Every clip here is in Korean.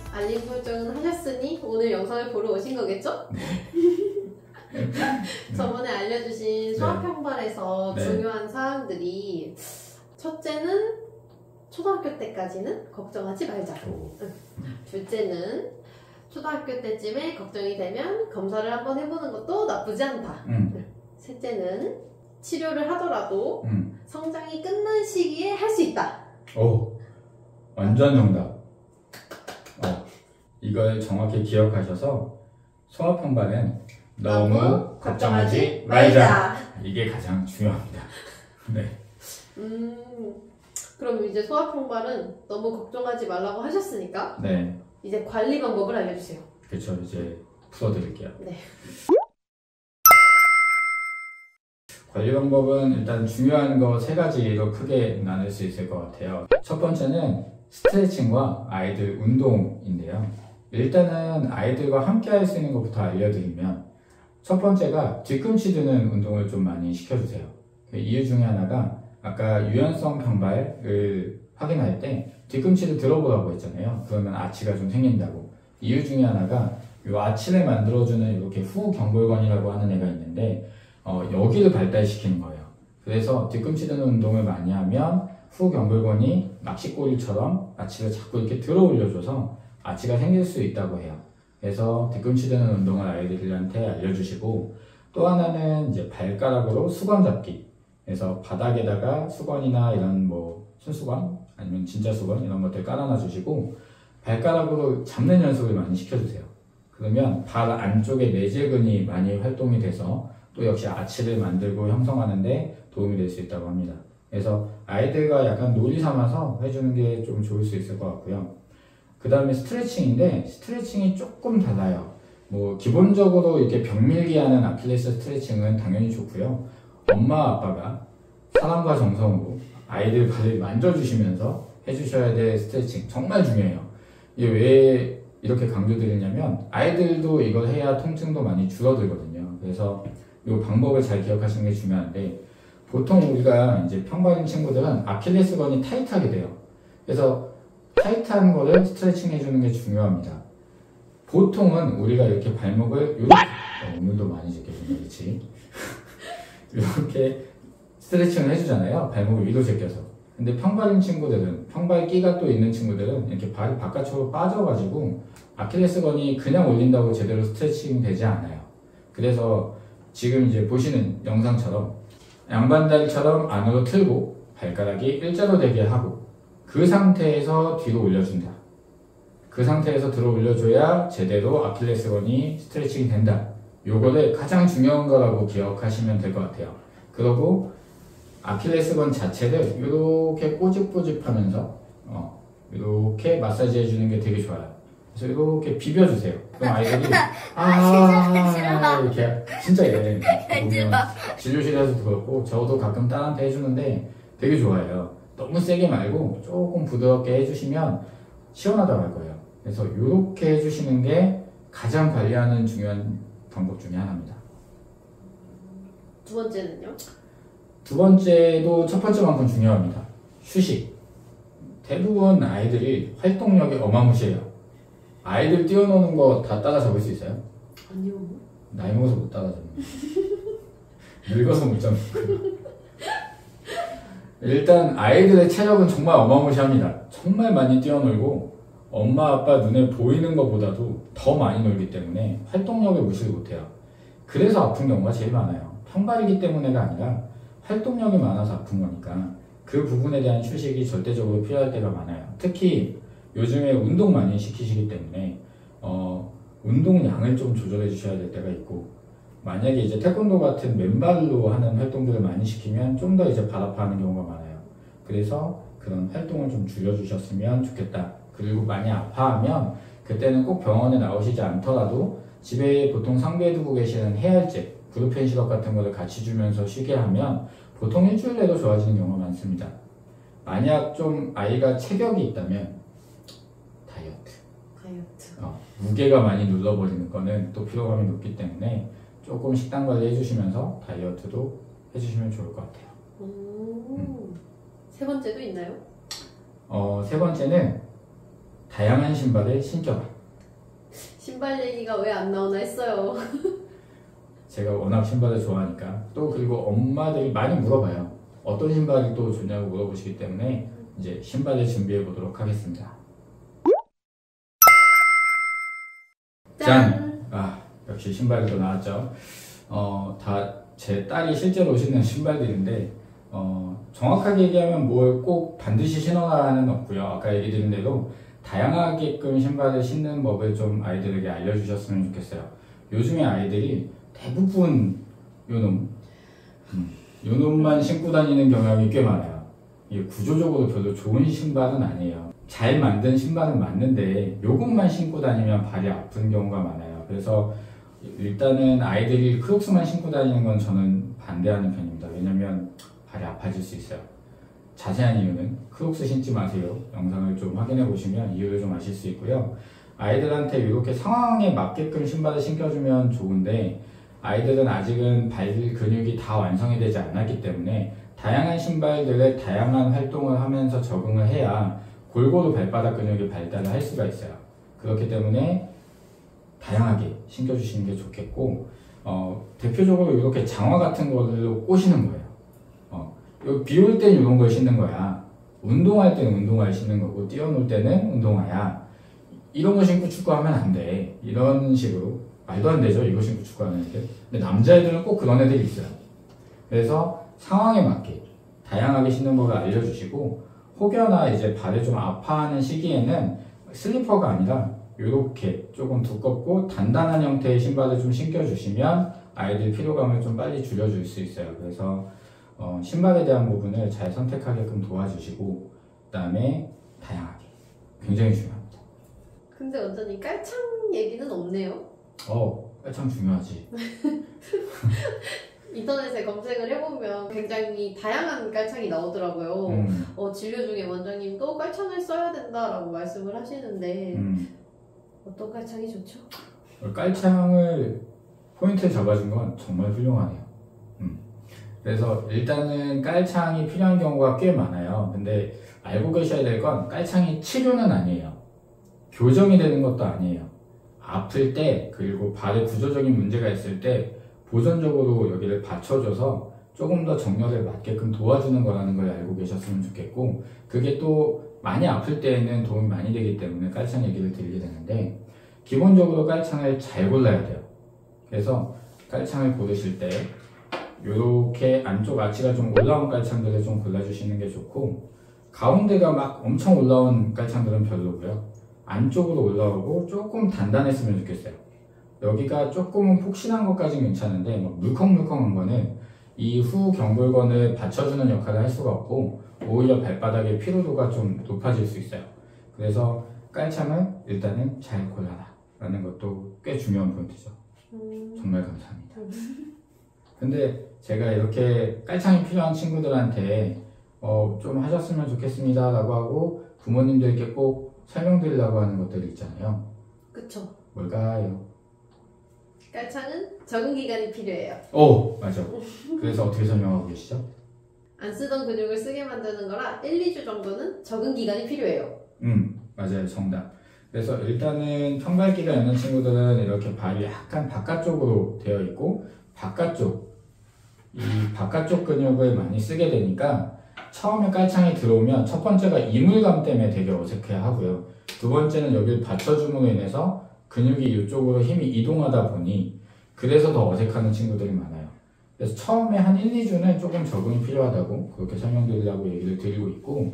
알림 설정은 하셨으니 오늘 영상을 보러 오신 거겠죠? 저번에 알려주신 수학평발에서 중요한 사항들이 첫째는 초등학교 때까지는 걱정하지 말자. 둘째는 초등학교 때쯤에 걱정이 되면 검사를 한번 해보는 것도 나쁘지 않다. 셋째는 치료를 하더라도 성장이 끝난 시기에 할 수 있다. 오, 완전 정답. 이걸 정확히 기억하셔서 소아평발은 너무 걱정하지 말자. 이게 가장 중요합니다. 네. 그럼 이제 소아평발은 너무 걱정하지 말라고 하셨으니까 네. 이제 관리 방법을 알려주세요. 그렇죠. 이제 풀어드릴게요. 네. 관리 방법은 일단 중요한 거 3가지로 크게 나눌 수 있을 것 같아요. 첫 번째는 스트레칭과 아이들 운동인데요. 일단은 아이들과 함께 할 수 있는 것부터 알려드리면 첫 번째가 뒤꿈치 드는 운동을 좀 많이 시켜주세요. 그 이유 중에 하나가 아까 유연성 평발을 확인할 때 뒤꿈치를 들어보라고 했잖아요. 그러면 아치가 좀 생긴다고. 이유 중에 하나가 이 아치를 만들어주는 이렇게 후경골건이라고 하는 애가 있는데 여기를 발달시키는 거예요. 그래서 뒤꿈치 드는 운동을 많이 하면 후경골건이 낚시꼬리처럼 아치를 자꾸 이렇게 들어 올려줘서 아치가 생길 수 있다고 해요. 그래서 뒤꿈치 드는 운동을 아이들한테 알려주시고, 또 하나는 이제 발가락으로 수건 잡기. 그래서 바닥에다가 수건이나 이런 손수건 아니면 진짜 수건 이런 것들 깔아놔 주시고 발가락으로 잡는 연습을 많이 시켜주세요. 그러면 발 안쪽에 내재근이 많이 활동이 돼서 또 역시 아치를 만들고 형성하는데 도움이 될 수 있다고 합니다. 그래서 아이들과 약간 놀이 삼아서 해주는 게 좀 좋을 수 있을 것 같고요. 그 다음에 스트레칭인데 스트레칭이 조금 달라요. 기본적으로 이렇게 벽밀기 하는 아킬레스 스트레칭은 당연히 좋고요. 엄마 아빠가 사랑과 정성으로 아이들 발을 만져주시면서 해주셔야 될 스트레칭 정말 중요해요. 이게 왜 이렇게 강조드리냐면 아이들도 이걸 해야 통증도 많이 줄어들거든요. 그래서 이 방법을 잘 기억하시는 게 중요한데, 보통 우리가 이제 평발인 친구들은 아킬레스건이 타이트하게 돼요. 그래서 타이트한 거를 스트레칭 해주는 게 중요합니다. 보통은 우리가 이렇게 발목을 오늘도 많이 제껴준다, 그렇지? 이렇게 스트레칭을 해주잖아요. 발목을 위로 제껴서. 근데 평발인 친구들은, 평발기가 또 있는 친구들은 이렇게 발이 바깥으로 빠져가지고 아킬레스건이 그냥 올린다고 제대로 스트레칭 되지 않아요. 그래서 지금 이제 보시는 영상처럼 양반다리처럼 안으로 틀고 발가락이 일자로 되게 하고 그 상태에서 뒤로 올려준다. 그 상태에서 들어 올려줘야 제대로 아킬레스건이 스트레칭이 된다. 요거를 가장 중요한 거라고 기억하시면 될 것 같아요. 그리고 아킬레스건 자체를 이렇게 꼬집꼬집하면서 이렇게 마사지 해주는 게 되게 좋아요. 그래서 이렇게 비벼주세요. 그럼 아이들이 이렇게 진짜 보면 진료실에서도 그렇고 저도 가끔 딸한테 해주는데 되게 좋아해요. 너무 세게 말고 조금 부드럽게 해주시면 시원하다고 할 거예요. 그래서 이렇게 해주시는 게 가장 관리하는 중요한 방법 중에 하나입니다. 두 번째는요? 두 번째도 첫 번째만큼 중요합니다. 휴식. 대부분 아이들이 활동력이 어마무시해요. 아이들 뛰어노는 거 다 따라잡을 수 있어요? 아니요. 나이 먹어서 못 따라잡는 늙어서 못 잡는 거예요. 일단 아이들의 체력은 정말 어마무시합니다. 정말 많이 뛰어놀고 엄마 아빠 눈에 보이는 것보다도 더 많이 놀기 때문에 활동력을 무시를 못해요. 그래서 아픈 경우가 제일 많아요. 평발이기 때문에가 아니라 활동력이 많아서 아픈 거니까 그 부분에 대한 휴식이 절대적으로 필요할 때가 많아요. 특히 요즘에 운동 많이 시키시기 때문에 운동량을 좀 조절해 주셔야 될 때가 있고, 만약에 이제 태권도 같은 맨발로 하는 활동들을 많이 시키면 좀 더 이제 발 아파하는 경우가 많아요. 그래서 그런 활동을 좀 줄여주셨으면 좋겠다. 그리고 많이 아파하면 그때는 꼭 병원에 나오시지 않더라도 집에 보통 상비해 두고 계시는 해열제, 브루펜 시럽 같은 거를 같이 주면서 쉬게 하면 보통 일주일 내로 좋아지는 경우가 많습니다. 만약 좀 아이가 체격이 있다면 다이어트. 무게가 많이 눌러버리는 거는 또 피로감이 높기 때문에 조금 식단 관리 해주시면서 다이어트도 해주시면 좋을 것 같아요. 세 번째도 있나요? 세 번째는 다양한 신발을 신겨봐. 신발 얘기가 왜 안 나오나 했어요. 제가 워낙 신발을 좋아하니까. 또 그리고 엄마들이 많이 물어봐요. 어떤 신발이 또 좋냐고 물어보시기 때문에 이제 신발을 준비해 보도록 하겠습니다. 짠! 역시 신발이 또 나왔죠. 다 제 딸이 실제로 신는 신발들인데 정확하게 얘기하면 뭘 꼭 반드시 신어라는 없고요. 아까 얘기 드린 대로 다양하게끔 신발을 신는 법을 좀 아이들에게 알려주셨으면 좋겠어요. 요즘에 아이들이 대부분 요놈만 신고 다니는 경향이 꽤 많아요. 이게 구조적으로 별로 좋은 신발은 아니에요. 잘 만든 신발은 맞는데 요것만 신고 다니면 발이 아픈 경우가 많아요. 그래서 일단은 아이들이 크록스만 신고 다니는 건 저는 반대하는 편입니다. 왜냐면 발이 아파질 수 있어요. 자세한 이유는 크록스 신지 마세요. 영상을 좀 확인해 보시면 이유를 좀 아실 수 있고요. 아이들한테 이렇게 상황에 맞게끔 신발을 신겨주면 좋은데 아이들은 아직은 발 근육이 다 완성이 되지 않았기 때문에 다양한 신발들을 다양한 활동을 하면서 적응을 해야 골고루 발바닥 근육이 발달을 할 수가 있어요. 그렇기 때문에 다양하게 신겨주시는 게 좋겠고 대표적으로 이렇게 장화 같은 걸로 꼬시는 거예요. 비 올 땐 이런 걸 신는 거야. 운동할 때는 운동화를 신는 거고 뛰어놀 때는 운동화야. 이런 거 신고 축구하면 안 돼. 이런 식으로 말도 안 되죠. 이거 신고 축구하는 애들. 근데 남자애들은 꼭 그런 애들이 있어요. 그래서 상황에 맞게 다양하게 신는 법을 알려주시고 혹여나 이제 발을 좀 아파하는 시기에는 슬리퍼가 아니라 이렇게 조금 두껍고 단단한 형태의 신발을 좀 신겨주시면 아이들 피로감을 좀 빨리 줄여줄 수 있어요. 그래서 신발에 대한 부분을 잘 선택하게끔 도와주시고 그 다음에 다양하게 굉장히 중요합니다. 근데 완전히 깔창 얘기는 없네요. 참 중요하지. 인터넷에 검색을 해보면 굉장히 다양한 깔창이 나오더라고요. 진료 중에 원장님도 깔창을 써야 된다라고 말씀을 하시는데 어떤 깔창이 좋죠? 깔창을 포인트를 잡아준 건 정말 훌륭하네요. 그래서 일단은 깔창이 필요한 경우가 꽤 많아요. 근데 알고 계셔야 될 건 깔창이 치료는 아니에요. 교정이 되는 것도 아니에요. 아플 때 그리고 발에 구조적인 문제가 있을 때 보존적으로 여기를 받쳐줘서 조금 더 정렬을 맞게끔 도와주는 거라는 걸 알고 계셨으면 좋겠고 그게 또 많이 아플 때에는 도움이 많이 되기 때문에 깔창 얘기를 드리게 되는데 기본적으로 깔창을 잘 골라야 돼요. 그래서 깔창을 고르실 때 이렇게 안쪽 아치가 좀 올라온 깔창들을 좀 골라주시는 게 좋고 가운데가 막 엄청 올라온 깔창들은 별로고요. 안쪽으로 올라오고 조금 단단했으면 좋겠어요. 여기가 조금은 폭신한 것까지는 괜찮은데 물컹물컹한 거는 이 후 경골건을 받쳐주는 역할을 할 수가 없고 오히려 발바닥의 피로도가 좀 높아질 수 있어요. 그래서 깔창을 일단은 잘 골라라 라는 것도 꽤 중요한 포인트죠. 정말 감사합니다. 근데 제가 이렇게 깔창이 필요한 친구들한테 좀 하셨으면 좋겠습니다 라고 하고 부모님들께 꼭 설명드리려고 하는 것들이 있잖아요. 그쵸. 뭘까요? 깔창은 적응 기간이 필요해요. 맞아. 그래서 어떻게 설명하고 계시죠? 안 쓰던 근육을 쓰게 만드는 거라 1, 2주 정도는 적응 기간이 필요해요. 맞아요. 정답. 그래서 일단은 평발기가 있는 친구들은 이렇게 발이 약간 바깥쪽으로 되어 있고 이 바깥쪽 근육을 많이 쓰게 되니까 처음에 깔창이 들어오면 첫 번째가 이물감 때문에 되게 어색해 하고요. 두 번째는 여기를 받쳐줌으로 인해서 근육이 이쪽으로 힘이 이동하다 보니 그래서 더 어색하는 친구들이 많아요. 그래서 처음에 한 1, 2주는 조금 적응이 필요하다고 그렇게 설명드리려고 얘기를 드리고 있고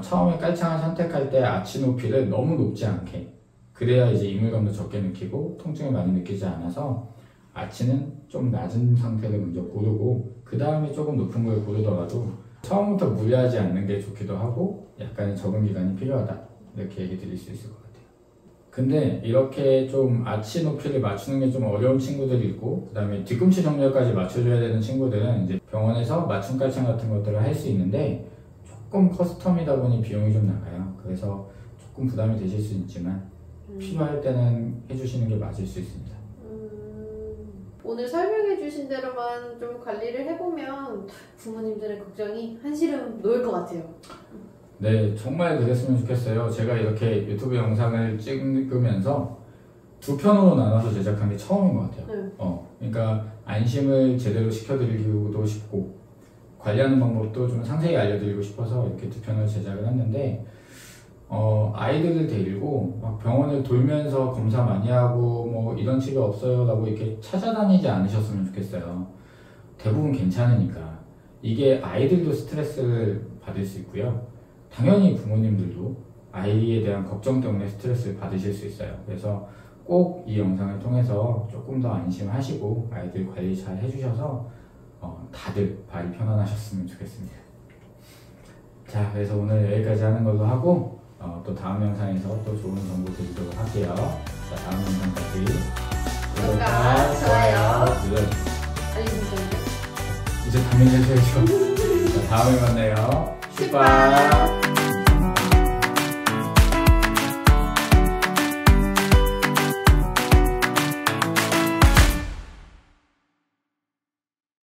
처음에 깔창을 선택할 때 아치 높이를 너무 높지 않게 그래야 이제 이물감도 적게 느끼고 통증을 많이 느끼지 않아서 아치는 좀 낮은 상태를 먼저 고르고 그 다음에 조금 높은 걸 고르더라도 처음부터 무리하지 않는 게 좋기도 하고 약간의 적응 기간이 필요하다 이렇게 얘기 드릴 수 있을 것 같아요. 근데 이렇게 좀 아치 높이를 맞추는 게 좀 어려운 친구들이 있고 그 다음에 뒤꿈치 정렬까지 맞춰줘야 되는 친구들은 이제 병원에서 맞춤 깔창 같은 것들을 할 수 있는데 조금 커스텀이다 보니 비용이 좀 나가요. 그래서 조금 부담이 되실 수 있지만 필요할 때는 해주시는 게 맞을 수 있습니다. 오늘 설명해 주신 대로만 좀 관리를 해보면 부모님들의 걱정이 한시름 놓을 것 같아요. 네, 정말 그랬으면 좋겠어요. 제가 이렇게 유튜브 영상을 찍으면서 두 편으로 나눠서 제작한 게 처음인 것 같아요. 네. 그러니까 안심을 제대로 시켜드리기도 싶고 관리하는 방법도 좀 상세히 알려드리고 싶어서 이렇게 두 편을 제작을 했는데 아이들을 데리고 막 병원을 돌면서 검사 많이 하고 뭐 이런 치료 없어요 라고 이렇게 찾아다니지 않으셨으면 좋겠어요. 대부분 괜찮으니까. 이게 아이들도 스트레스를 받을 수 있고요. 당연히 부모님들도 아이에 대한 걱정 때문에 스트레스를 받으실 수 있어요. 그래서 꼭 이 영상을 통해서 조금 더 안심하시고 아이들 관리 잘 해주셔서 다들 발이 편안하셨으면 좋겠습니다. 자, 그래서 오늘 여기까지 하는 걸로 하고 또 다음 영상에서 또 좋은 정보 드리도록 할게요. 자, 다음 영상까지 구독과 좋아요 눌러 알림 설정 이제 당연히 해줘야죠. 자, 다음에 만나요. 슈퍼